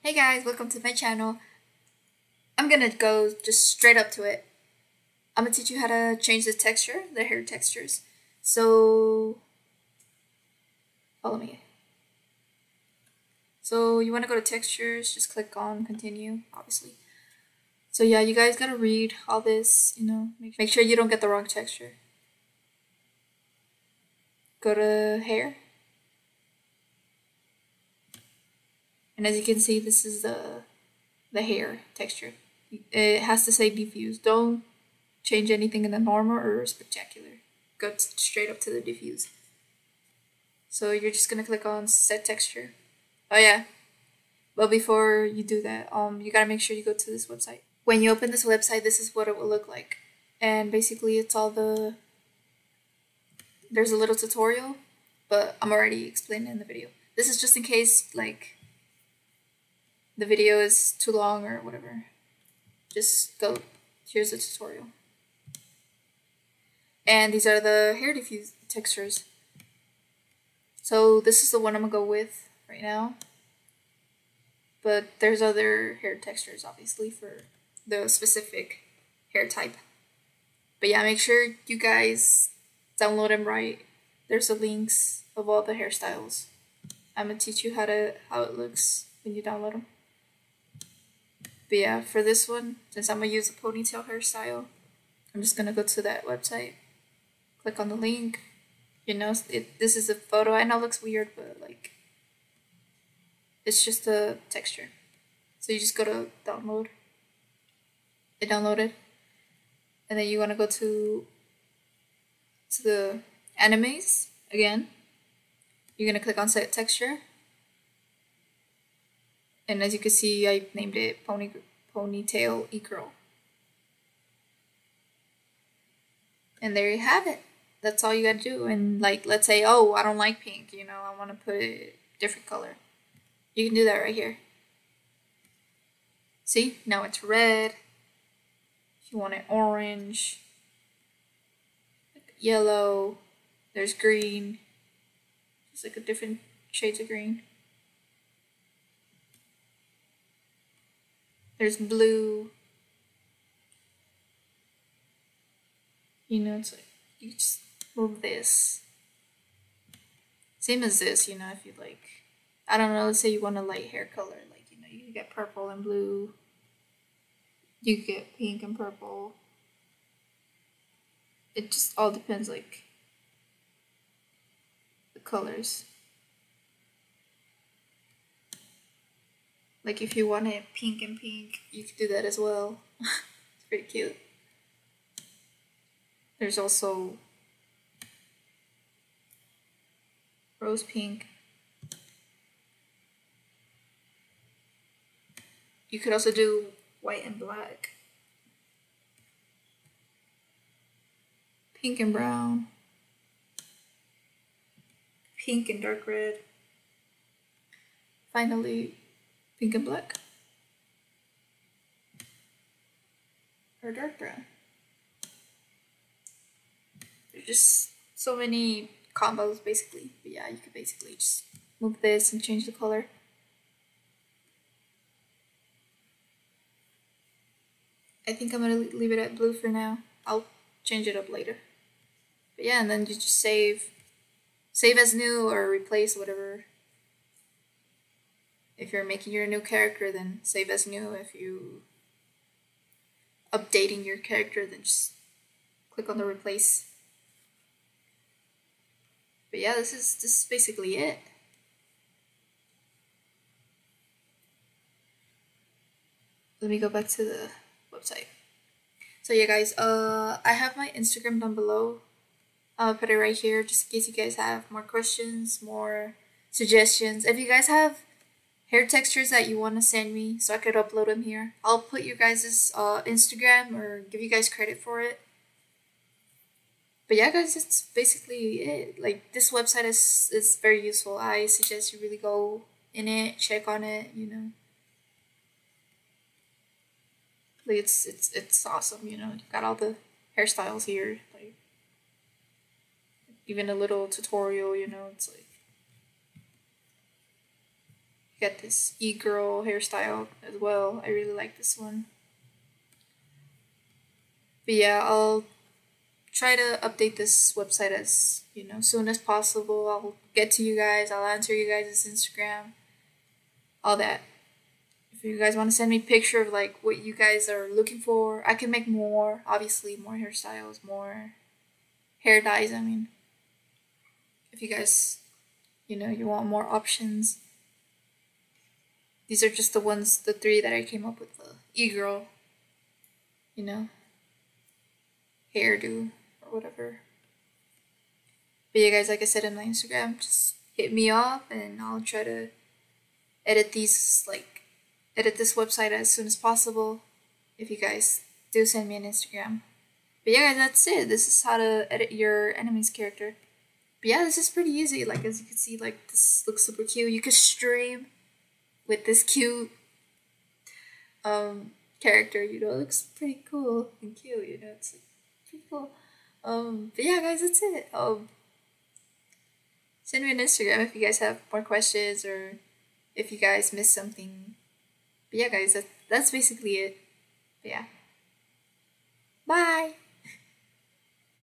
Hey guys, welcome to my channel. I'm gonna go just straight up to it. I'm gonna teach you how to change the texture, the hair textures. So, follow me. So you wanna go to textures, just click on continue, obviously. So yeah, you guys gotta read all this, make sure you don't get the wrong texture. Go to hair. And as you can see, this is the hair texture. It has to say diffuse. Don't change anything in the normal or spectacular. Go straight up to the diffuse. So you're just gonna click on set texture. Oh yeah, but before you do that, you gotta make sure you go to this website. When you open this website, this is what it will look like. And basically it's all there's a little tutorial, but I'm already explaining it in the video. This is just in case like the video is too long or whatever. Just go, here's the tutorial. And these are the hair diffuse textures. So this is the one I'm gonna go with right now. But there's other hair textures obviously for the specific hair type. But yeah, make sure you guys download them right. There's the links of all the hairstyles. I'm gonna teach you how it looks when you download them. But yeah, for this one, since I'm gonna use a ponytail hairstyle, I'm just gonna go to that website, click on the link. This is a photo. I know it looks weird, but like, it's just a texture. So you just go to download. It downloaded, and then you wanna go to the Animaze again. You're gonna click on set texture. And as you can see, I named it Ponytail E-Curl. And there you have it. That's all you gotta do. And like, let's say, oh, I don't like pink, I wanna put a different color. You can do that right here. See, now it's red. If you want it orange, yellow, there's green. It's like a different shades of green. There's blue. It's like you just move this. Same as this, if you like, I don't know, let's say you want a light hair color, like, you can get purple and blue. You can get pink and purple. It just all depends, like, the colors. Like, if you want it pink and pink, you can do that as well. It's pretty cute. There's also rose pink. You could also do white and black. Pink and brown. Pink and dark red. Finally, pink and black. Or dark brown. There's just so many combos basically. But yeah, you could basically just move this and change the color. I think I'm gonna leave it at blue for now. I'll change it up later. But yeah, and then you just save as new or replace whatever. If you're making your new character, then save as new. If you updating your character, then just click on the replace. But yeah, this is basically it. Let me go back to the website. So yeah, guys, I have my Instagram down below. I'll put it right here just in case you guys have more questions, more suggestions. If you guys have hair textures that you want to send me so I could upload them here, I'll put your guys' Instagram or give you guys credit for it. But yeah, guys, that's basically it. Like, this website is very useful. I suggest you really go in it, check on it, Like, it's awesome, You've got all the hairstyles here, like, even a little tutorial, it's like, got this e-girl hairstyle as well. I really like this one. But yeah, I'll try to update this website as soon as possible. I'll get to you guys. I'll answer you guys' Instagram, all that. If you guys want to send me a picture of like what you guys are looking for, I can make more. Obviously, more hairstyles, more hair dyes. I mean, if you guys, you want more options. These are just the three that I came up with. The e-girl, hairdo or whatever. But yeah, guys, like I said in my Instagram, just hit me up and I'll try to edit this website as soon as possible if you guys do send me an Instagram. But yeah, guys, that's it. This is how to edit your Animaze character. But yeah, this is pretty easy. Like, as you can see, like, this looks super cute. You could stream with this cute character, it looks pretty cool and cute, it's like, pretty cool. But yeah, guys, that's it. Send me an Instagram if you guys have more questions or if you guys missed something. But yeah, guys, that's basically it. But yeah. Bye!